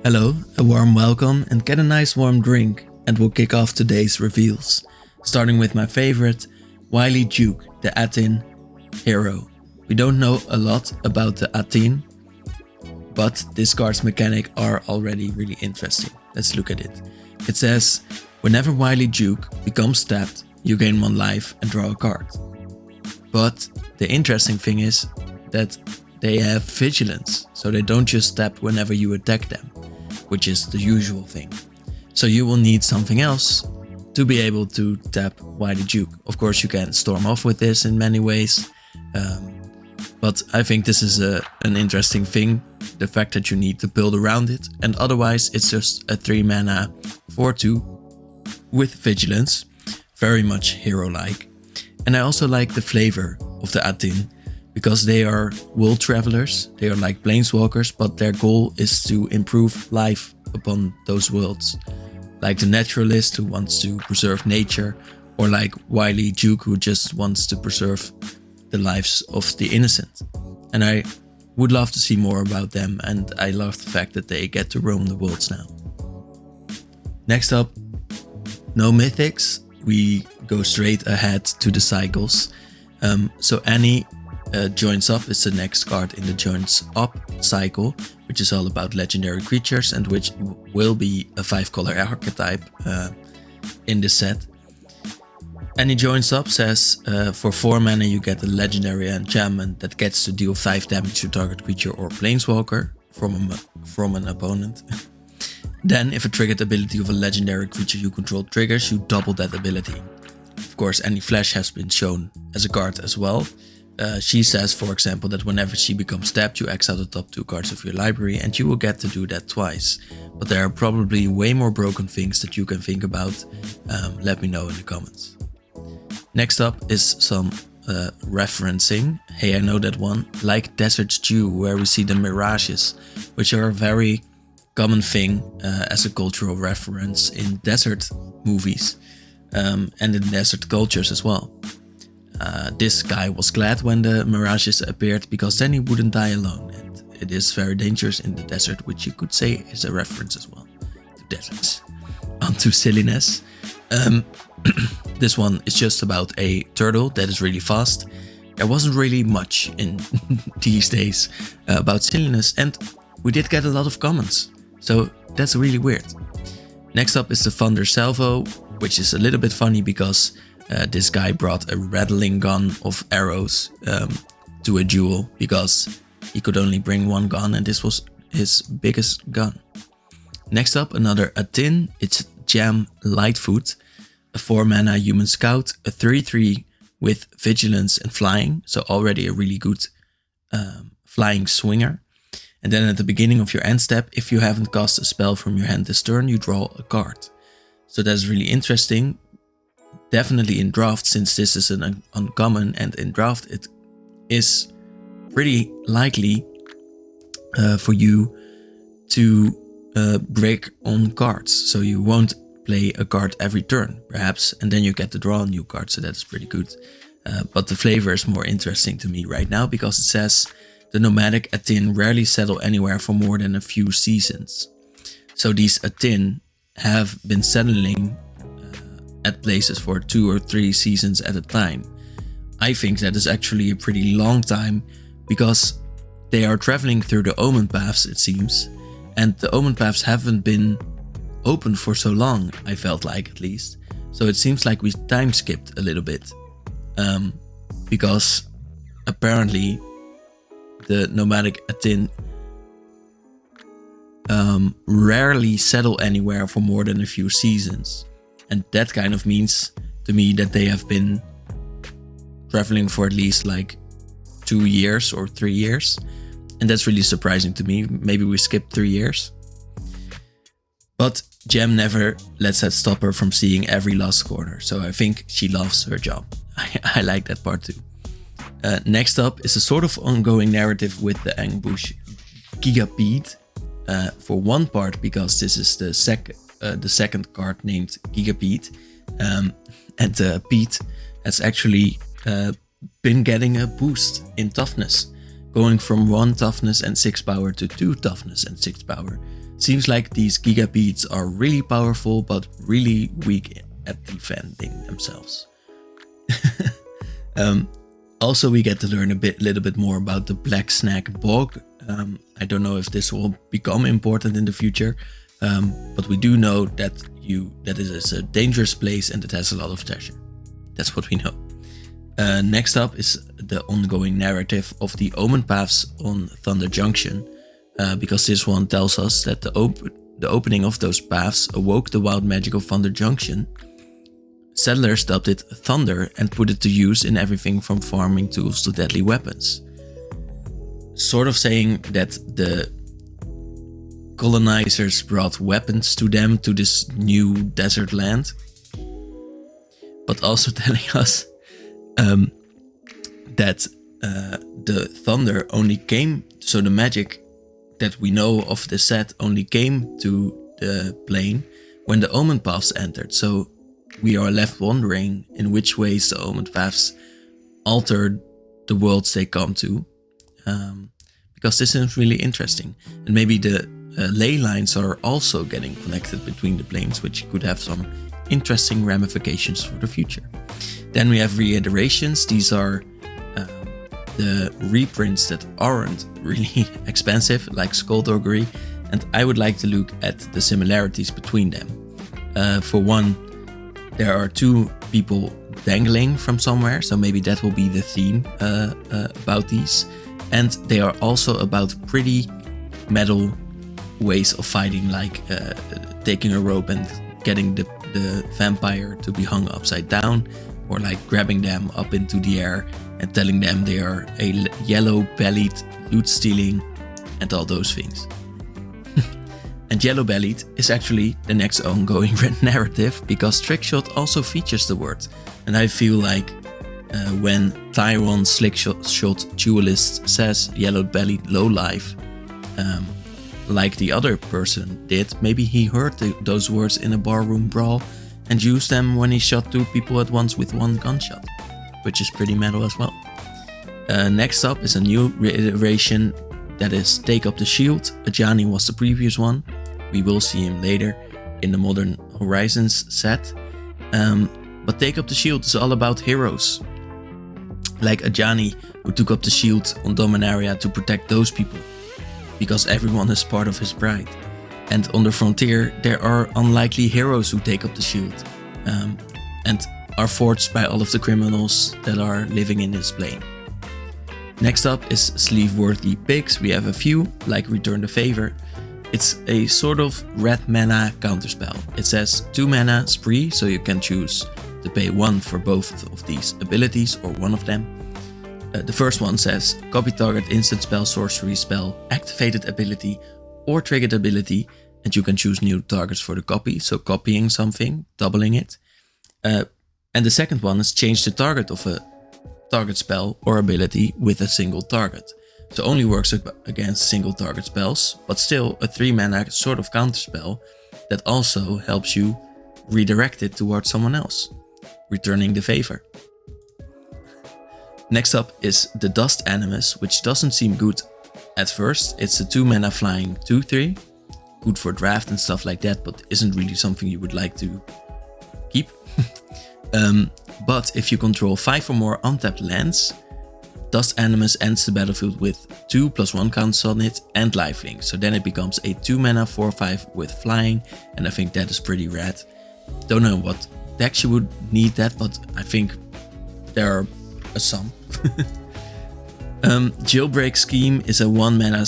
Hello, a warm welcome and get a nice warm drink and we'll kick off today's reveals, starting with my favorite, Wily Duke, the Atin hero. We don't know a lot about the Atin, but this card's mechanic are already really interesting. Let's look at it. It says, whenever Wily Duke becomes tapped, you gain 1 life and draw a card. But the interesting thing is that they have vigilance, so they don't just tap whenever you attack them, which is the usual thing. So you will need something else to be able to tap Wily Duke. Of course you can storm off with this in many ways, but I think this is an interesting thing, the fact that you need to build around it, and otherwise it's just a 3 mana 4/2 with vigilance, very much hero-like. And I also like the flavor of the Atin, because they are world travelers, they are like planeswalkers, but their goal is to improve life upon those worlds. Like the naturalist who wants to preserve nature, or like Wily Duke who just wants to preserve the lives of the innocent. And I would love to see more about them, and I love the fact that they get to roam the worlds now. Next up, no mythics, we go straight ahead to the cycles. So Annie Joins Up is the next card in the Joins Up cycle, which is all about legendary creatures and which will be a 5-color archetype in this set. Any Joins Up says for 4 mana you get a legendary enchantment that gets to deal 5 damage to target creature or planeswalker from an opponent. Then if a triggered ability of a legendary creature you control triggers, you double that ability. Of course, Any Flash has been shown as a card as well. She says, for example, that whenever she becomes tapped, you exile the top 2 cards of your library, and you will get to do that twice. But there are probably way more broken things that you can think about. Let me know in the comments. Next up is some referencing. Hey, I know that one. Like Desert Stew, where we see the mirages, which are a very common thing as a cultural reference in desert movies and in desert cultures as well. This guy was glad when the mirages appeared because then he wouldn't die alone, and it is very dangerous in the desert, which you could say is a reference as well to deserts. Onto silliness. This one is just about a turtle that is really fast. There wasn't really much in these days about silliness, and we did get a lot of comments, so that's really weird. Next up is the Thunder Salvo, which is a little bit funny because this guy brought a rattling gun of arrows to a duel because he could only bring 1 gun and this was his biggest gun. Next up, another Atin. It's Jam Lightfoot, a 4 mana human scout, a 3/3 with vigilance and flying, so already a really good flying swinger. And then at the beginning of your end step, if you haven't cast a spell from your hand this turn, you draw a card. So that's really interesting. Definitely in draft, since this is an uncommon, and in draft it is pretty likely for you to break on cards. So you won't play a card every turn, perhaps, and then you get to draw a new card, so that's pretty good. But the flavor is more interesting to me right now because it says the nomadic Atin rarely settle anywhere for more than a few seasons. So these Atin have been settling at places for 2 or 3 seasons at a time. I think that is actually a pretty long time because they are traveling through the Omen Paths, it seems, and the Omen Paths haven't been open for so long, I felt like, at least. So it seems like we time skipped a little bit because apparently the nomadic Atin rarely settle anywhere for more than a few seasons. And that kind of means to me that they have been traveling for at least like 2 years or 3 years. And that's really surprising to me. Maybe we skipped 3 years. But Jem never lets that stop her from seeing every last corner. So I think she loves her job. I like that part too. Next up is a sort of ongoing narrative with the Ambush Gigapede. For one part, because this is the second card named Gigapede, and Pete has actually been getting a boost in toughness, going from 1 toughness and 6 power to 2 toughness and 6 power. Seems like these gigabeats are really powerful but really weak at defending themselves. Also, we get to learn a little bit more about the Black Snag Bog. I don't know if this will become important in the future, but we do know that it is a dangerous place and it has a lot of treasure. That's what we know. Next up is the ongoing narrative of the Omen Paths on Thunder Junction, because this one tells us that the opening of those paths awoke the wild magic of Thunder Junction. Settlers dubbed it Thunder and put it to use in everything from farming tools to deadly weapons. Sort of saying that the colonizers brought weapons to them to this new desert land, but also telling us that the thunder only came, so the magic that we know of the set only came to the plane when the Omen Paths entered. So we are left wondering in which ways the Omen Paths alter the worlds they come to, because this is really interesting. And maybe the ley lines are also getting connected between the planes, which could have some interesting ramifications for the future. Then we have reiterations. These are the reprints that aren't really expensive, like Skullduggery, and I would like to look at the similarities between them. For one, there are two people dangling from somewhere, so maybe that will be the theme about these. And they are also about pretty metal ways of fighting, like taking a rope and getting the vampire to be hung upside down, or like grabbing them up into the air and telling them they are a yellow-bellied, loot-stealing, and all those things. And Yellow-Bellied is actually the next ongoing narrative, because Trickshot also features the word. And I feel like when Tyrone Slickshot Duelist says Yellow-Bellied Lowlife, like the other person did, maybe he heard those words in a barroom brawl and used them when he shot two people at once with one gunshot, which is pretty metal as well. Next up is a new reiteration that is Take Up the Shield. Ajani was the previous one. We will see him later in the Modern Horizons set. But Take Up the Shield is all about heroes, like Ajani, who took up the shield on Dominaria to protect those people, because everyone is part of his pride. And on the frontier, there are unlikely heroes who take up the shield, and are forged by all of the criminals that are living in this plane. Next up is sleeve-worthy picks. We have a few, like Return the Favor. It's a sort of red mana counterspell. It says 2 mana spree, so you can choose to pay 1 for both of these abilities or one of them. The first one says copy target instant spell, sorcery spell, activated ability or triggered ability, and you can choose new targets for the copy, so copying something, doubling it. And the second one is change the target of a target spell or ability with a single target. So only works against single target spells, but still a 3 mana sort of counterspell that also helps you redirect it towards someone else, returning the favor. Next up is the Dust Animus, which doesn't seem good at first. It's a 2 mana flying 2/3, good for draft and stuff like that, but isn't really something you would like to keep. But if you control 5 or more untapped lands, Dust Animus ends the battlefield with 2+1 counters on it and lifelink. So then it becomes a 2 mana 4/5 with flying, and I think that is pretty rad. Don't know what decks you would need that, but I think there are some. Jailbreak Scheme is a 1 mana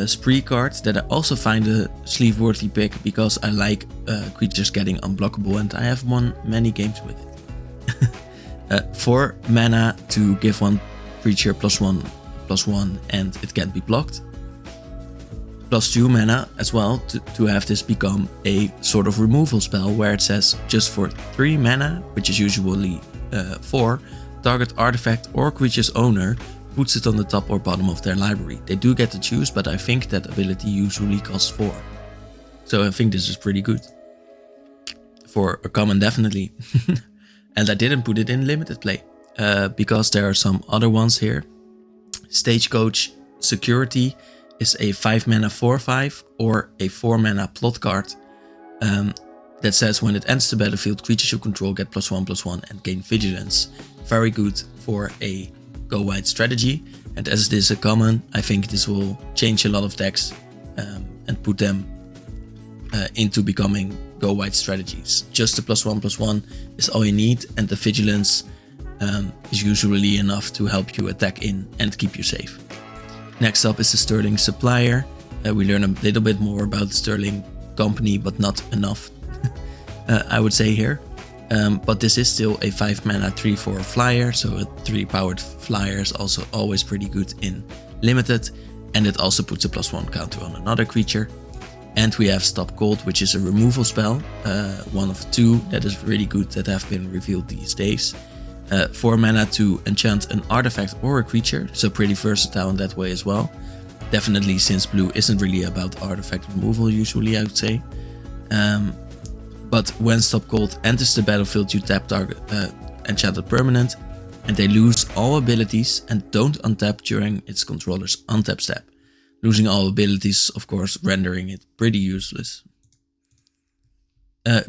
spree card that I also find a sleeve-worthy pick, because I like creatures getting unblockable, and I have won many games with it. 4 mana to give one creature +1/+1 and it can't be blocked. +2 mana as well to have this become a sort of removal spell, where it says just for 3 mana, which is usually 4, target artifact or creature's owner puts it on the top or bottom of their library. They do get to choose, but I think that ability usually costs 4. So I think this is pretty good. For a common, definitely. And I didn't put it in limited play, because there are some other ones here. Stagecoach Security is a 5 mana 4/5 or a 4 mana plot card that says when it enters the battlefield, creatures you control get +1/+1 and gain vigilance. Very good for a go wide strategy. And as it is a common, I think this will change a lot of decks and put them into becoming go wide strategies. Just the +1/+1 is all you need, and the vigilance is usually enough to help you attack in and keep you safe. Next up is the Sterling Supplier. We learn a little bit more about the Sterling company, but not enough, I would say here. But this is still a 5 mana 3/4 flyer, so a 3 powered flyer is also always pretty good in limited, and it also puts a +1 counter on another creature. And we have Stop Cold, which is a removal spell, one of 2 that is really good that have been revealed these days. 4 mana to enchant an artifact or a creature, so pretty versatile in that way as well. Definitely, since blue isn't really about artifact removal usually, I would say. But when Stop Cold enters the battlefield, you tap target enchanted permanent, and they lose all abilities and don't untap during its controller's untap step. Losing all abilities, of course, rendering it pretty useless.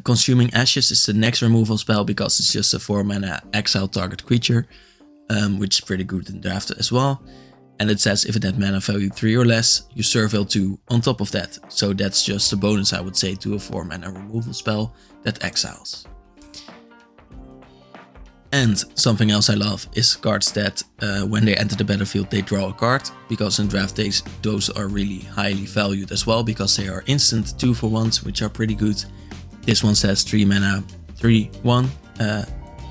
Consuming Ashes is the next removal spell because it's just a 4 mana exile target creature, which is pretty good in draft as well. And it says if it had mana value 3 or less, you surveil 2 on top of that. So that's just a bonus, I would say, to a 4 mana removal spell that exiles. And something else I love is cards that when they enter the battlefield they draw a card, because in draft days those are really highly valued as well because they are instant 2-for-1s, which are pretty good. This one says 3 mana 3/1,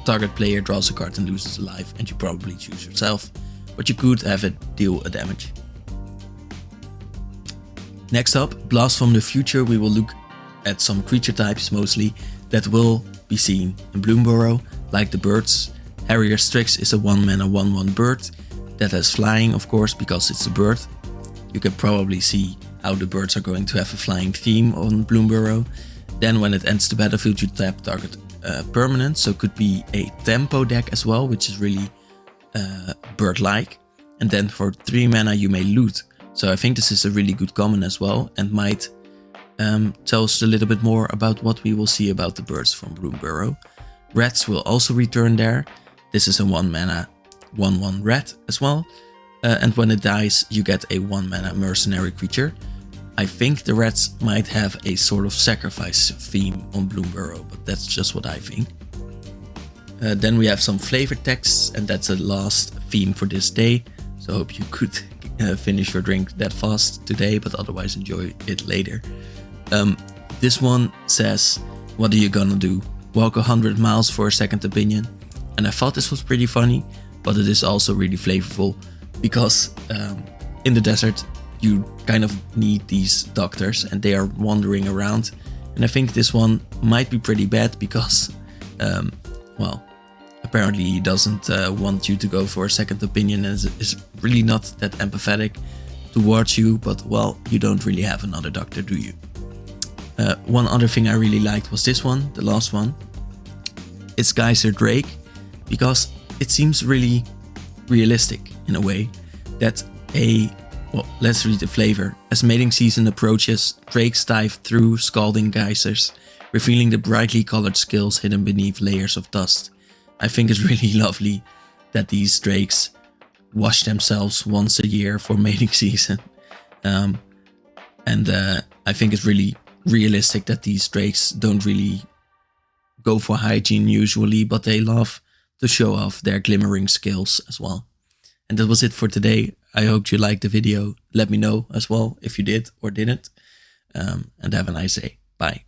target player draws a card and loses a life, and you probably choose yourself, but you could have it deal a damage. Next up, Blast from the Future. We will look at some creature types mostly that will be seen in Bloomburrow, like the birds. Harrier Strix is a 1 mana 1/1 bird that has flying, of course, because it's a bird. You can probably see how the birds are going to have a flying theme on Bloomburrow. Then when it enters the battlefield, you tap target permanent, so it could be a tempo deck as well, which is really bird-like. And then for 3 mana you may loot. So I think this is a really good common as well, and might tell us a little bit more about what we will see about the birds from Bloomburrow. Rats will also return there. This is a 1 mana 1/1 rat as well. And when it dies, you get a 1 mana mercenary creature. I think the rats might have a sort of sacrifice theme on Bloomburrow, but that's just what I think. Then we have some flavor texts, and that's the last theme for this day. So I hope you could finish your drink that fast today, but otherwise enjoy it later. This one says, what are you gonna do? Walk 100 miles for a second opinion? And I thought this was pretty funny, but it is also really flavorful because in the desert you kind of need these doctors and they are wandering around. And I think this one might be pretty bad because, well, apparently he doesn't want you to go for a second opinion and is really not that empathetic towards you, but well, you don't really have another doctor, do you? One other thing I really liked was this one, the last one. It's Geyser Drake, because it seems really realistic in a way that well, let's read the flavor. As mating season approaches, drakes dive through scalding geysers, revealing the brightly colored scales hidden beneath layers of dust. I think it's really lovely that these drakes wash themselves once a year for mating season. And I think it's really realistic that these drakes don't really go for hygiene usually, but they love to show off their glimmering scales as well. And that was it for today. I hope you liked the video. Let me know as well if you did or didn't. And have a nice day. Bye.